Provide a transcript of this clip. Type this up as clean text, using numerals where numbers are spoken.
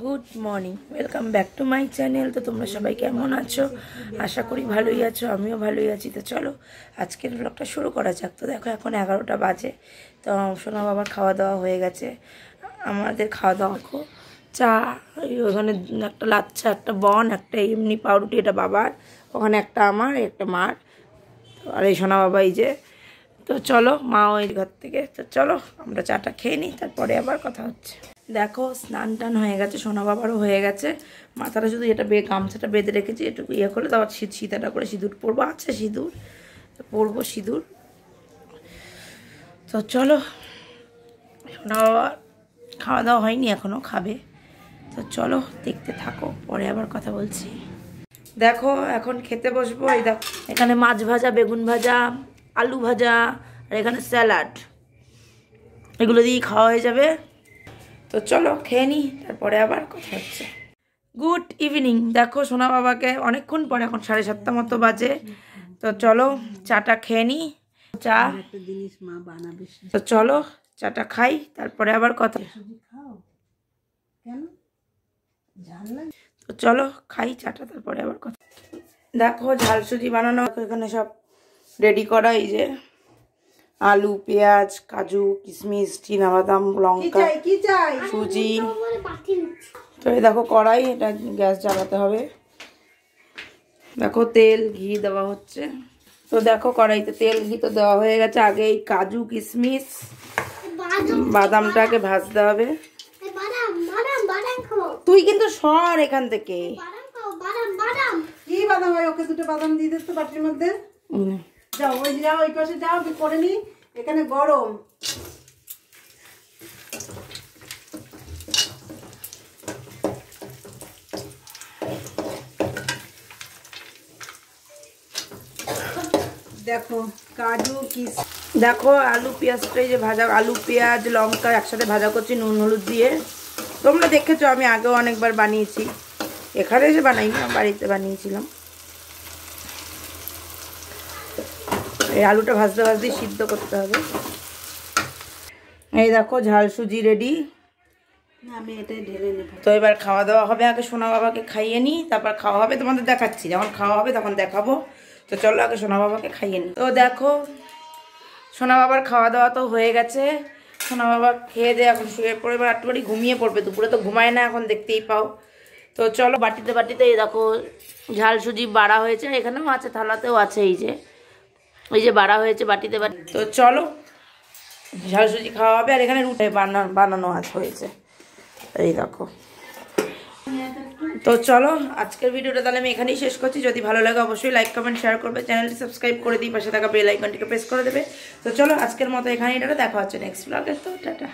Good morning, welcome back to my channel. তো তোমরা সবাই কেমন আছো? আশা করি ভালোই আছো, আমিও ভালোই আছি। তো চলো আজকের ব্লগটা শুরু করা যাক। তো দেখো এখন 11টা বাজে। তো সোনা বাবার খাওয়া দাওয়া হয়ে গেছে। আমাদের খাওয়া দাওয়া চা, ওখানে একটা লাচ্ছা, একটা বন, একটা এমনি পাউরুটি, এটা বাবার, ওখানে একটা আমার, একটা মার, আর এই সোনা বাবা এই যে। তো চলো, মা ওই ঘর থেকে। তো চলো আমরা চাটা খেয়ে নিই, তারপরে আবার কথা হচ্ছে। দেখো স্নান টান হয়ে গেছে, সোনা বাবারও হয়ে গেছে। মাথাটা শুধু এটা গামছাটা বেঁধে রেখেছি, একটু ইয়ে করে তারপর সীতাটা করে সিঁদুর পরবো, আছে সিঁদুর, তো পরবো সিঁদুর। তো চলো, সোনা বাবা খাওয়া দাওয়া হয়নি এখনও, খাবে। তো চলো দেখতে থাকো, পরে আবার কথা বলছি। দেখো এখন খেতে বসবো। এই দেখো এখানে মাছ ভাজা, বেগুন ভাজা, আলু ভাজা, আর এখানে স্যালাড, এগুলো দিয়েই খাওয়া হয়ে যাবে। তো চলো খেয়ে নিই, তারপরে আবার কথা হচ্ছে। Good evening. দেখো সোনা বাবাকে অনেকক্ষণ পরে, এখন 7:30 মতো বাজে। তো চলো চাটা খেয়ে নিই। চা, তো চলো চাটা খাই, তারপরে আবার কথা। তো চলো খাই চাটা, তারপরে আবার কথা। দেখো ঝাল সুজি বানানো, এখানে সব রেডি করা। এই যে আলু, পেঁয়াজ, কাজু, কিশমিশ, চীনাবাদাম, লঙ্কা, সুজি। তো এই দেখো কড়াই, এটা গ্যাস জ্বালাতে হবে। দেখো তেল ঘি দেওয়া হচ্ছে। তো দেখো কড়াইতে তেল ঘি তো দেওয়া হয়ে গেছে। আগে এই কাজু, কিশমিশ, বাদামটাকে ভাজতে হবে। তুই কিন্তু সর এখান থেকে। কি বাদাম হয়? ওকে দুটো বাদাম দিয়ে দিস তো বাটির মধ্যে। যাও ওই যাও, ওই পাশে যাও, করে নি, এখানে গরম। দেখো কাজু দেখো আলু পেঁয়াজটাই যে ভাজা, আলু পেঁয়াজ লঙ্কা একসাথে ভাজা করছি নুন হলুদ দিয়ে। তোমরা দেখেছো, আমি আগেও অনেকবার বানিয়েছি। এখানে এসে বানাই না, বাড়িতে বানিয়েছিলাম। এই আলুটা ভাজতে ভাজতে সিদ্ধ করতে হবে। এই দেখো ঝাল সুজি রেডি। আমি এটাই ঢেলে নেব। তো এবার খাওয়া দাওয়া হবে। আগে সোনা বাবাকে খাইয়ে নিই, তারপর খাওয়া হবে। তোমাদের দেখাচ্ছি, যখন খাওয়া হবে তখন দেখাবো। তো চলো আগে সোনা বাবাকে খাইয়ে নিই। তো দেখো সোনা বাবার খাওয়া দাওয়া তো হয়ে গেছে। সোনা বাবা খেয়ে দিয়ে এখন শুয়ে পড়ে, এবার একটুখানি ঘুমিয়ে পড়বে। দুপুরে তো ঘুমায় না, এখন দেখতেই পাও। তো চলো বাটিতে বাটিতে এই দেখো ঝাল সুজি বাড়া হয়েছে, এখানেও আছে, থালাতেও আছে। এই যে বাড়া হয়েছে বাটিতে বাটি। তো চলো ঝাল সুজি খাওয়া হবে। আর এখানে রুটি বানানো হয়েছে, এই দেখো। তো চলো আজকের ভিডিওটা তাহলে আমি এখানেই শেষ করছি। যদি ভালো লাগে অবশ্যই লাইক কমেন্ট শেয়ার করবে, চ্যানেলটি সাবস্ক্রাইব করে দিই, পাশে থাকা বেল আইকনটিকে প্রেস করে দেবে। তো চলো আজকের মতো এখানেই দেখা হচ্ছে নেক্সট ব্লগে। তো টাটা।